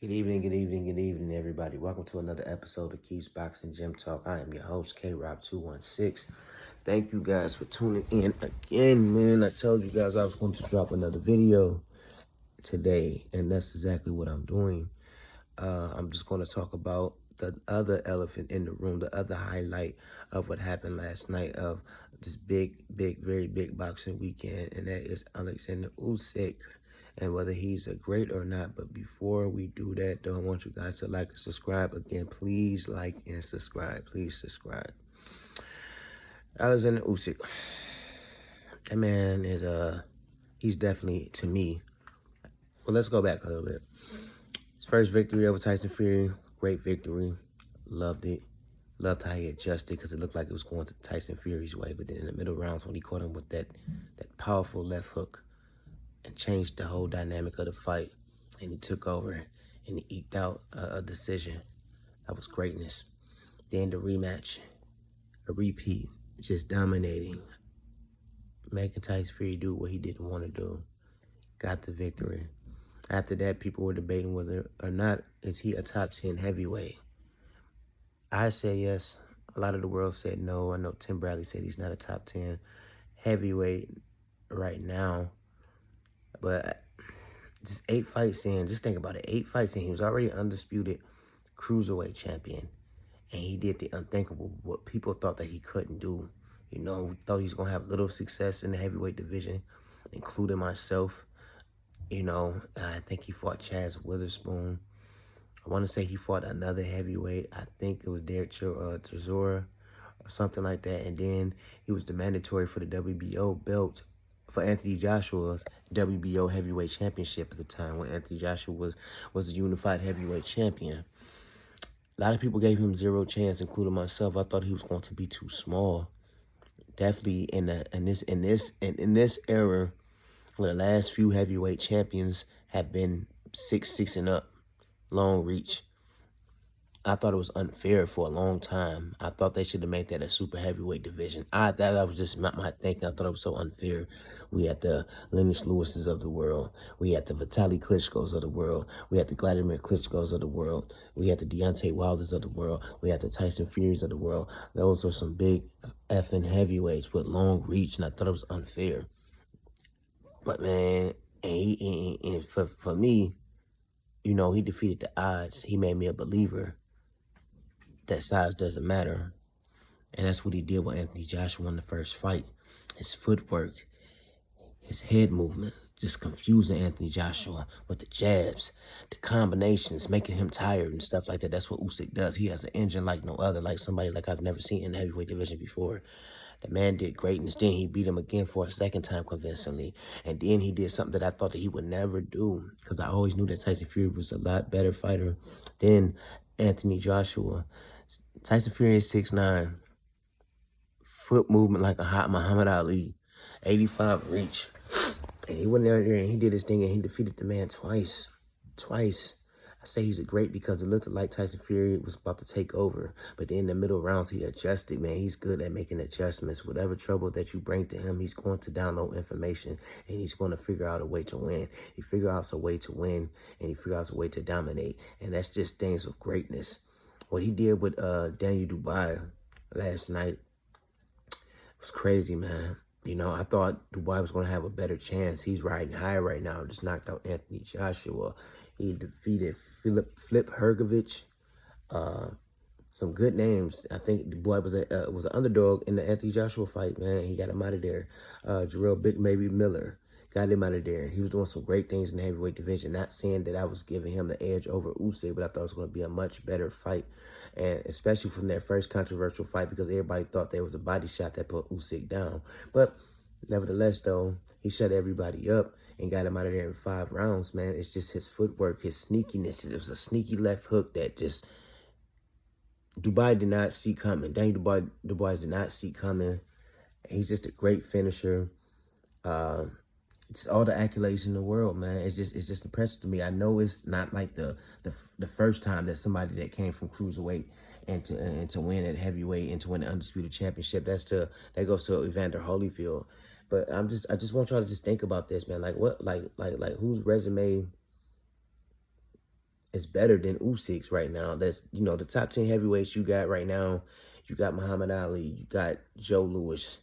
Good evening, everybody. Welcome to another episode of Keeps Boxing Gym Talk. I am your host, K-Rob216. Thank you guys for tuning in again, man. I told you guys I was going to drop another video today, and that's exactly what I'm doing. I'm just going to talk about the other elephant in the room, the other highlight of what happened last night of this very big boxing weekend, and that is Alexander Usyk and whether he's a great or not. But before we do that, though, I want you guys to like and subscribe. Again, please like and subscribe. Please subscribe. Alexander Usyk, that man is he's definitely, to me, well, let's go back a little bit. His first victory over Tyson Fury, great victory. Loved it. Loved how he adjusted because it looked like it was going to Tyson Fury's way. But then in the middle rounds when he caught him with that powerful left hook and changed the whole dynamic of the fight, and he took over and he eked out a decision. That was greatness. Then the rematch, a repeat, just dominating, making Tyson Fury do what he didn't want to do. Got the victory. After that, people were debating whether or not is he a top 10 heavyweight. I say yes. A lot of the world said no. I know Tim Bradley said he's not a top 10 heavyweight right now. But just 8 fights in, just think about it. 8 fights in, he was already undisputed cruiserweight champion. And he did the unthinkable, what people thought that he couldn't do. You know, we thought he was going to have little success in the heavyweight division, including myself. You know, I think he fought Chaz Witherspoon. I want to say he fought another heavyweight. I think it was Derek Chisora or something like that. And then he was the mandatory for the WBO belt for Anthony Joshua's WBO heavyweight championship at the time when Anthony Joshua was the unified heavyweight champion. A lot of people gave him zero chance, including myself. I thought he was going to be too small. Definitely in this era, where the last few heavyweight champions have been 6'6" and up, long reach. I thought it was unfair for a long time. I thought they should have made that a super heavyweight division. That was just my thinking. I thought it was so unfair. We had the Lennox Lewises of the world. We had the Vitaly Klitschko's of the world. We had the Vladimir Klitschko's of the world. We had the Deontay Wilders of the world. We had the Tyson Furies of the world. Those are some big effing heavyweights with long reach, and I thought it was unfair. But man, and for me, you know, he defeated the odds. He made me a believer that size doesn't matter. And that's what he did with Anthony Joshua in the first fight. His footwork, his head movement, just confusing Anthony Joshua with the jabs, the combinations, making him tired and stuff like that. That's what Usyk does. He has an engine like no other, like somebody like I've never seen in the heavyweight division before. The man did greatness. Then he beat him again for a second time convincingly. And then he did something that I thought that he would never do, because I always knew that Tyson Fury was a lot better fighter than Anthony Joshua. Tyson Fury is 6'9", foot movement like a hot Muhammad Ali, 85 reach. And he went there and he did his thing and he defeated the man twice. I say he's a great because it looked like Tyson Fury was about to take over. But then in the middle rounds, he adjusted, man. He's good at making adjustments. Whatever trouble that you bring to him, he's going to download information and he's going to figure out a way to win. He figures out a way to win and he figures out a way to dominate. And that's just things of greatness. What he did with Daniel Dubois last night was crazy, man. You know, I thought Dubois was going to have a better chance. He's riding high right now. Just knocked out Anthony Joshua. He defeated Flip Hergovich. Some good names. I think Dubois was an underdog in the Anthony Joshua fight, man. He got him out of there. Jarrell Big Maybe Miller got him out of there. He was doing some great things in the heavyweight division. Not saying that I was giving him the edge over Usyk, but I thought it was going to be a much better fight. And especially from their first controversial fight, because everybody thought there was a body shot that put Usyk down. But nevertheless, though, he shut everybody up and got him out of there in 5 rounds, man. It's just his footwork, his sneakiness. It was a sneaky left hook that just Dubois did not see coming. Daniel Dubois did not see coming. He's just a great finisher. It's all the accolades in the world, man. It's just impressive to me. I know it's not like the first time that somebody that came from cruiserweight and to win at heavyweight and to win the undisputed championship. That goes to Evander Holyfield. But I just want y'all to just think about this, man. Like whose resume is better than Usyk's right now. That's, you know, the top 10 heavyweights you got right now. You got Muhammad Ali, you got Joe Louis,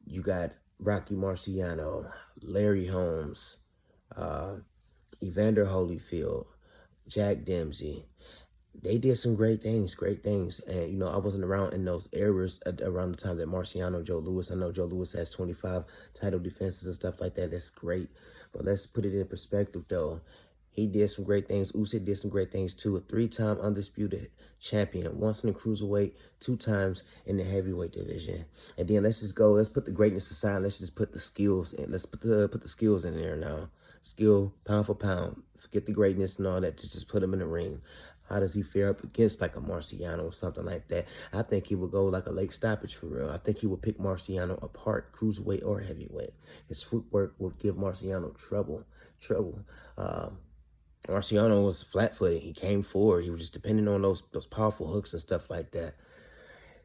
you got Rocky Marciano, Larry Holmes, uh, Evander Holyfield, Jack Dempsey. They did some great things, great things. And, you know, I wasn't around in those eras around the time that Marciano, Joe Louis. I know Joe Louis has 25 title defenses and stuff like that. That's great. But let's put it in perspective, though. He did some great things. Usyk did some great things, too. A 3-time undisputed champion. Once in the cruiserweight, 2 times in the heavyweight division. And then let's just go. Let's put the greatness aside. Let's just put the skills in. Let's put the skills in there now. Skill, pound for pound. Forget the greatness and all that. Just put him in the ring. How does he fare up against like a Marciano or something like that? I think he would go like a late stoppage for real. I think he would pick Marciano apart, cruiserweight or heavyweight. His footwork will give Marciano trouble. Marciano was flat-footed. He came forward. He was just depending on those powerful hooks and stuff like that.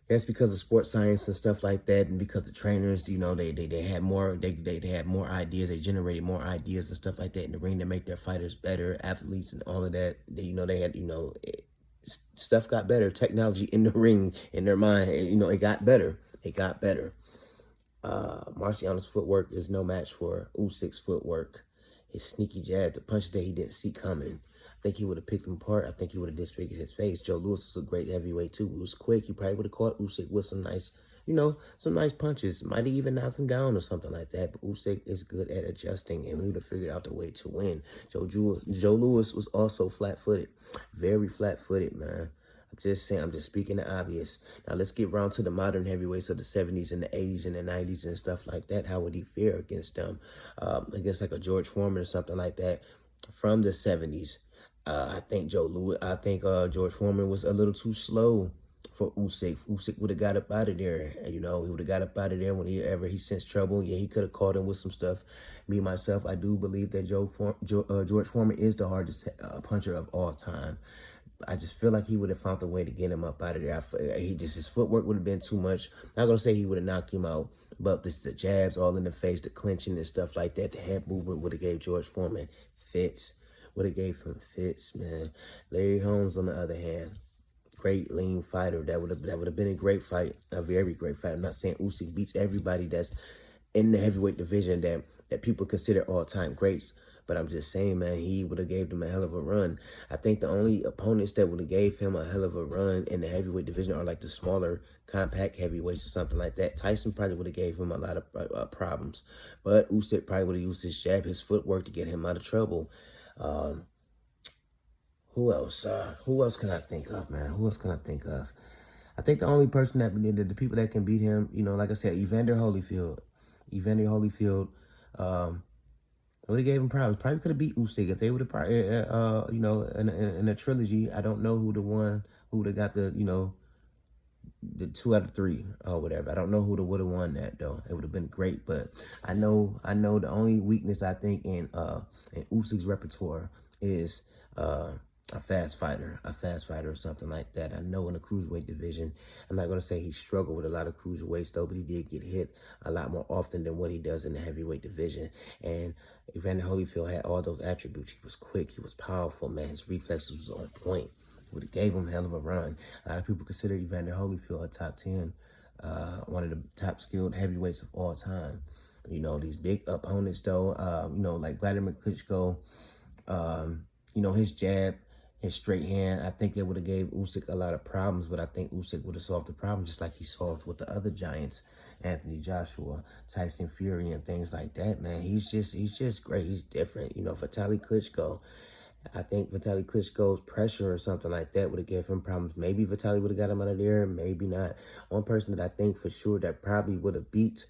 That's because of sports science and stuff like that, and because the trainers, you know, they had more they had more ideas, they generated more ideas and stuff like that in the ring to make their fighters better, athletes and all of that. They had, stuff got better, technology in the ring, in their mind, it got better. It got better. Marciano's footwork is no match for Usyk's footwork. His sneaky jab, the punches that he didn't see coming. I think he would have picked him apart. I think he would have disfigured his face. Joe Louis was a great heavyweight too. He was quick. He probably would have caught Usyk with some nice, some nice punches. Might have even knocked him down or something like that. But Usyk is good at adjusting, and he would have figured out the way to win. Joe Louis was also flat-footed. Very flat-footed, man. I'm just saying, I'm just speaking the obvious. Now, let's get round to the modern heavyweights of the 70s and the 80s and the 90s and stuff like that. How would he fare against them? Against like a George Foreman or something like that from the 70s. I think George Foreman was a little too slow for Usyk. Usyk would have got up out of there. He would have got up out of there whenever he sensed trouble. Yeah, he could have caught him with some stuff. Me, myself, I do believe that George Foreman is the hardest puncher of all time. I just feel like he would have found a way to get him up out of there. His footwork would have been too much. Not going to say he would have knocked him out, but the jabs all in the face, the clinching and stuff like that, the head movement would have gave George Foreman fits. Would have gave him fits, man. Larry Holmes, on the other hand, great lean fighter. That would have been a great fight, a very great fight. I'm not saying Usyk beats everybody that's in the heavyweight division that people consider all-time greats. But I'm just saying, man, he would have gave them a hell of a run. I think the only opponents that would have gave him a hell of a run in the heavyweight division are like the smaller compact heavyweights or something like that. Tyson probably would have gave him a lot of problems. But Usyk probably would have used his jab, his footwork to get him out of trouble. Who else? Who else can I think of, man? Who else can I think of? I think the only person the people that can beat him, like I said, Evander Holyfield. Would have gave him problems. Probably could have beat Usyk if they would have, in a trilogy. I don't know who would have got the 2 out of 3 or whatever. I don't know who would have won that though. It would have been great, but I know the only weakness I think in Usyk's repertoire is a fast fighter or something like that. I know in the cruiserweight division, I'm not going to say he struggled with a lot of cruiserweights though, but he did get hit a lot more often than what he does in the heavyweight division. And Evander Holyfield had all those attributes. He was quick. He was powerful, man. His reflexes was on point. Would have gave him a hell of a run. A lot of people consider Evander Holyfield a top 10, one of the top skilled heavyweights of all time. These big opponents though, like Vladimir Klitschko, his jab, his straight hand, I think they would have gave Usyk a lot of problems, but I think Usyk would have solved the problem just like he solved with the other giants, Anthony Joshua, Tyson Fury, and things like that, man. He's just great. He's different. Vitaly Klitschko, I think Vitaly Klitschko's pressure or something like that would have given him problems. Maybe Vitaly would have got him out of there, maybe not. One person that I think for sure that probably would have beat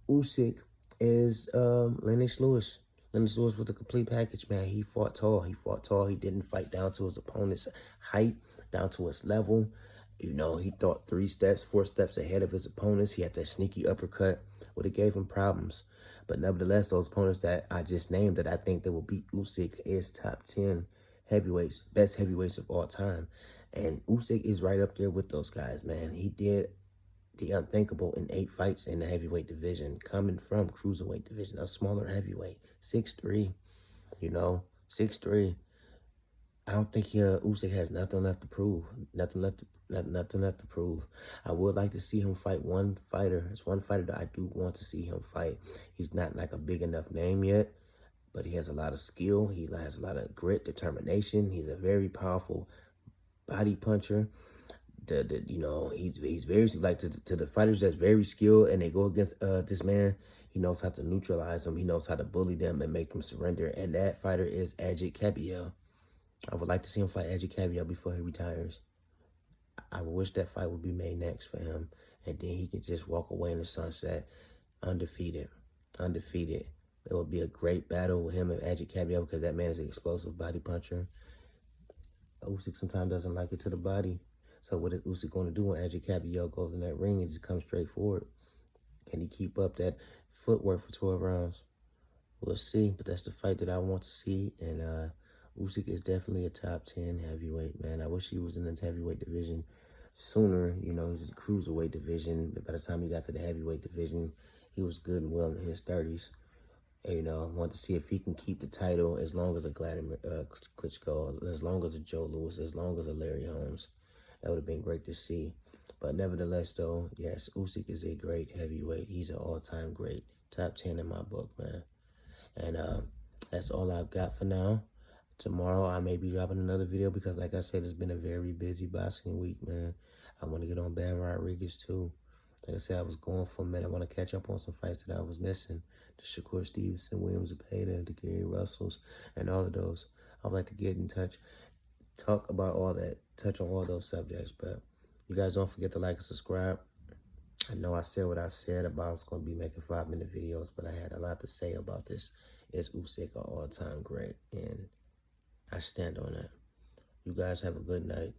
Usyk is Lennox Lewis. Lennox Lewis was a complete package, man. He fought tall. He didn't fight down to his opponent's height, down to his level. He thought 3 steps, 4 steps ahead of his opponents. He had that sneaky uppercut. Would have gave him problems. But nevertheless, those opponents that I just named that I think that will beat Usyk is top 10 heavyweights, best heavyweights of all time. And Usyk is right up there with those guys, man. He did the unthinkable in 8 fights in the heavyweight division, coming from cruiserweight division, a smaller heavyweight, 6'3", 6'3". I don't think Usyk has nothing left to prove. Nothing left to prove. I would like to see him fight one fighter. It's one fighter that I do want to see him fight. He's not like a big enough name yet, but he has a lot of skill. He has a lot of grit, determination. He's a very powerful body puncher. He's very like to the fighters that's very skilled and they go against this man. He knows how to neutralize them. He knows how to bully them and make them surrender. And that fighter is Usyk. I would like to see him fight Usyk before he retires. I wish that fight would be made next for him, and then he could just walk away in the sunset, undefeated. It would be a great battle with him and Usyk because that man is an explosive body puncher. Usyk sometimes doesn't like it to the body. So what is Usyk going to do when Usyk goes in that ring and just comes straight forward? Can he keep up that footwork for 12 rounds? We'll see, but that's the fight that I want to see, and Usyk is definitely a top 10 heavyweight, man. I wish he was in the heavyweight division sooner. You know, he's in the cruiserweight division, but by the time he got to the heavyweight division, he was good and well in his 30s. And, I want to see if he can keep the title as long as a Vladimir Klitschko, as long as a Joe Louis, as long as a Larry Holmes. That would have been great to see. But nevertheless, though, yes, Usyk is a great heavyweight. He's an all-time great. Top 10 in my book, man. And that's all I've got for now. Tomorrow I may be dropping another video because, like I said, it's been a very busy boxing week, man. I want to get on Bam Rodriguez too. Like I said, I was going for a minute. I want to catch up on some fights that I was missing. The Shakur Stevenson, Williams Zepeda, the Gary Russells, and all of those. I'd like to get in touch, talk about all that, touch on all those subjects. But you guys don't forget to like and subscribe. I know I said what I said about I was going to be making 5-minute videos, but I had a lot to say about this. Is Usyk an all-time great? And I stand on that. You guys have a good night.